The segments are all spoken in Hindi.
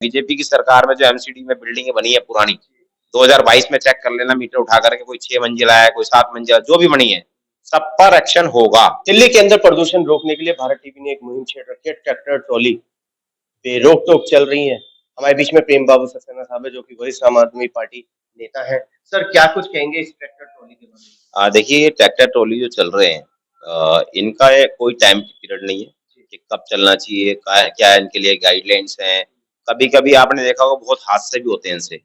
बीजेपी की सरकार में जो एमसीडी में बिल्डिंगें बनी है पुरानी, 2022 में चेक कर लेना मीटर उठा करके, कोई 6 मंजिला है, कोई 7 मंजिला, जो भी बनी है, सब पर एक्शन होगा। दिल्ली के अंदर प्रदूषण रोकने के लिए भारत टीवी ने एक मुहिम छेड़ रखी है। ट्रैक्टर ट्रॉली पे रोक टोक चल रही है। हमारे बीच में प्रेम बाबू सक्सेना साहब है, जो कि वरिष्ठ आम आदमी पार्टी नेता है। सर, क्या कुछ कहेंगे इस ट्रैक्टर ट्रॉली के बारे में? देखिए, ये ट्रैक्टर ट्रॉली जो चल रहे हैं, इनका कोई टाइम पीरियड नहीं है कि कब चलना चाहिए, क्या इनके लिए गाइडलाइंस हैं। कभी कभी आपने देखा होगा बहुत हादसे भी होते हैं इनसे,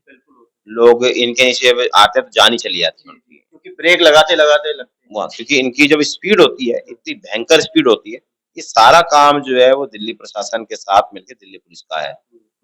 लोग इनके नीचे आते हैं तो जान ही चली जाती है उनकी, क्योंकि ब्रेक लगाते लगाते लगते हैं। क्योंकि इनकी जब स्पीड होती है, इतनी भयंकर स्पीड होती है। ये सारा काम जो है वो दिल्ली प्रशासन के साथ मिलकर दिल्ली पुलिस का है।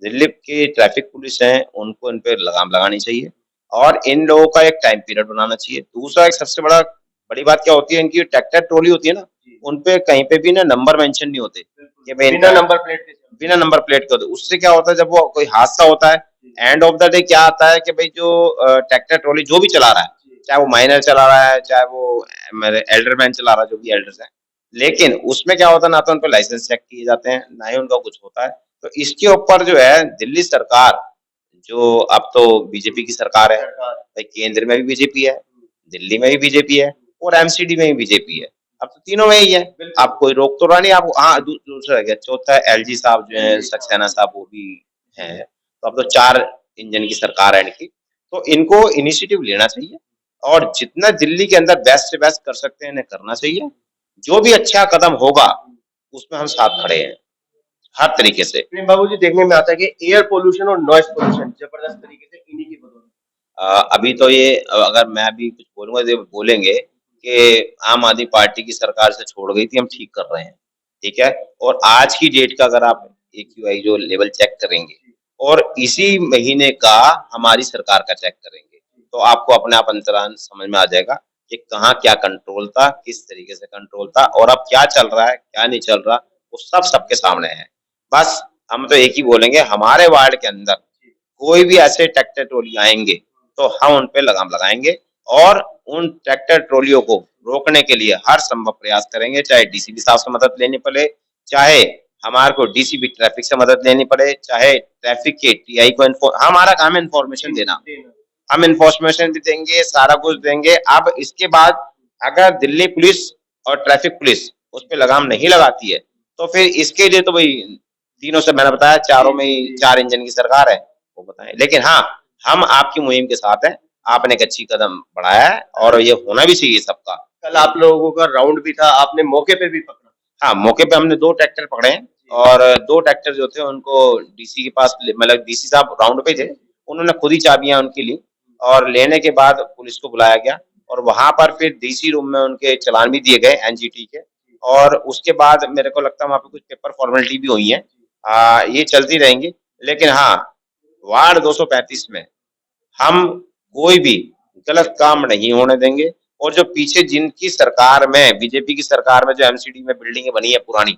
दिल्ली की ट्रैफिक पुलिस है, उनको इन पे लगाम लगानी चाहिए और इन लोगों का एक टाइम पीरियड बनाना चाहिए। दूसरा, एक सबसे बड़ी बात क्या होती है, इनकी ट्रैक्टर ट्रॉली होती है ना, उनपे कहीं पे भी ना नंबर मेंशन नहीं होते कि बिना नंबर प्लेट के। बिना नंबर प्लेट के होते। उससे क्या होता है, जब वो कोई हादसा होता है, एंड ऑफ द डे क्या आता है कि भाई जो ट्रैक्टर ट्रॉली जो भी चला रहा है, चाहे वो माइनर चला रहा है, चाहे वो मेरे एल्डर मैन चला रहा है, जो भी एल्डर्स है, लेकिन उसमें क्या होता है, ना तो उन पर लाइसेंस चेक किए जाते हैं, ना ही उनका कुछ होता है। तो इसके ऊपर जो है दिल्ली सरकार, जो अब तो बीजेपी की सरकार है भाई, केंद्र में भी बीजेपी है, दिल्ली में भी बीजेपी है और एमसीडी में भी बीजेपी है। अब तो तीनों में ही है, आप कोई रोक तो रहा नहीं। आप हाँ, दूसरा क्या, चौथा एलजी साहब जो है, सक्सेना साहब, वो भी है। तो अब तो 4 इंजन की सरकार है इनकी। तो इनको इनिशिएटिव लेना चाहिए और जितना दिल्ली के अंदर बेस्ट से बेस्ट कर सकते हैं इन्हें करना चाहिए। जो भी अच्छा कदम होगा उसमें हम साथ खड़े हैं हर तरीके से। प्रेम बाबू जी, देखने में आता है कि एयर पोल्यूशन और नॉइस पोल्यूशन जबरदस्त तरीके से इन्हीं की बदौलत। अभी तो ये अगर मैं भी कुछ बोलूंगा तो बोलेंगे कि आम आदमी पार्टी की सरकार से छोड़ गई थी, हम ठीक कर रहे हैं, ठीक है। और आज की डेट का अगर आप AQI जो लेवल चेक करेंगे और इसी महीने का हमारी सरकार का चेक करेंगे, तो आपको अपने आप अंतराल समझ में आ जाएगा कि कहाँ क्या कंट्रोल था, किस तरीके से कंट्रोल था और अब क्या चल रहा है, क्या नहीं चल रहा, वो सब सबके सामने है। बस हम तो एक ही बोलेंगे, हमारे वार्ड के अंदर कोई भी ऐसे ट्रैक्टर ट्रॉली आएंगे तो हम उन पे लगाम लगाएंगे और उन ट्रैक्टर ट्रॉलियों को रोकने के लिए हर संभव प्रयास करेंगे, चाहे डीसीपी साहब से मदद लेनी पड़े, चाहे हमारे को डीसीपी ट्रैफिक से मदद लेनी पड़े, चाहे ट्रैफिक के टीआई को हमारा काम है इन्फॉर्मेशन देना, हम इन्फॉर्मेशन भी देंगे, सारा कुछ देंगे। अब इसके बाद अगर दिल्ली पुलिस और ट्रैफिक पुलिस उस पर लगाम नहीं लगाती है तो फिर इसके लिए तो भाई तीनों से मैंने बताया, चारों में ही 4 इंजन की सरकार है, वो बताएं। लेकिन हाँ, हम आपकी मुहिम के साथ हैं, आपने एक अच्छी कदम बढ़ाया है और ये होना भी चाहिए सबका। कल आप लोगों का राउंड भी था, आपने मौके पे भी पकड़ा? हाँ, मौके पे हमने 2 ट्रैक्टर पकड़े हैं और 2 ट्रैक्टर जो थे उनको डीसी के पास, मतलब डीसी साहब राउंड पे थे, उन्होंने खुद ही चाबियां उनकी ली और लेने के बाद पुलिस को बुलाया गया और वहां पर फिर डीसी रूम में उनके चालान भी दिए गए एनजीटी के। और उसके बाद मेरे को लगता है वहां पे कुछ पेपर फॉर्मेलिटी भी हुई है। ये चलती रहेंगी। लेकिन हाँ, वार्ड 235 में हम कोई भी गलत काम नहीं होने देंगे और जो पीछे जिनकी सरकार में, बीजेपी की सरकार में जो एमसीडी में बिल्डिंगें बनी है पुरानी,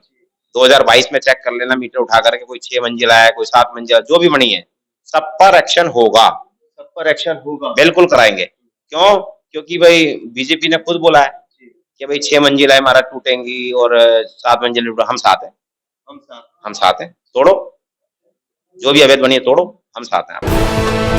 2022 में चेक कर लेना मीटर उठा करके, कोई 6 मंजिला है, कोई 7 मंजिला, जो भी बनी है, सब पर एक्शन होगा। सब पर एक्शन होगा, बिल्कुल कराएंगे। क्यों? क्योंकि भाई बीजेपी ने खुद बोला है कि भाई 6 मंजिला है हमारा टूटेंगी और 7 मंजिला, हम साथ हैं, हम साथ हैं, तोड़ो, जो भी अवैध बनी है तोड़ो, हम साथ हैं।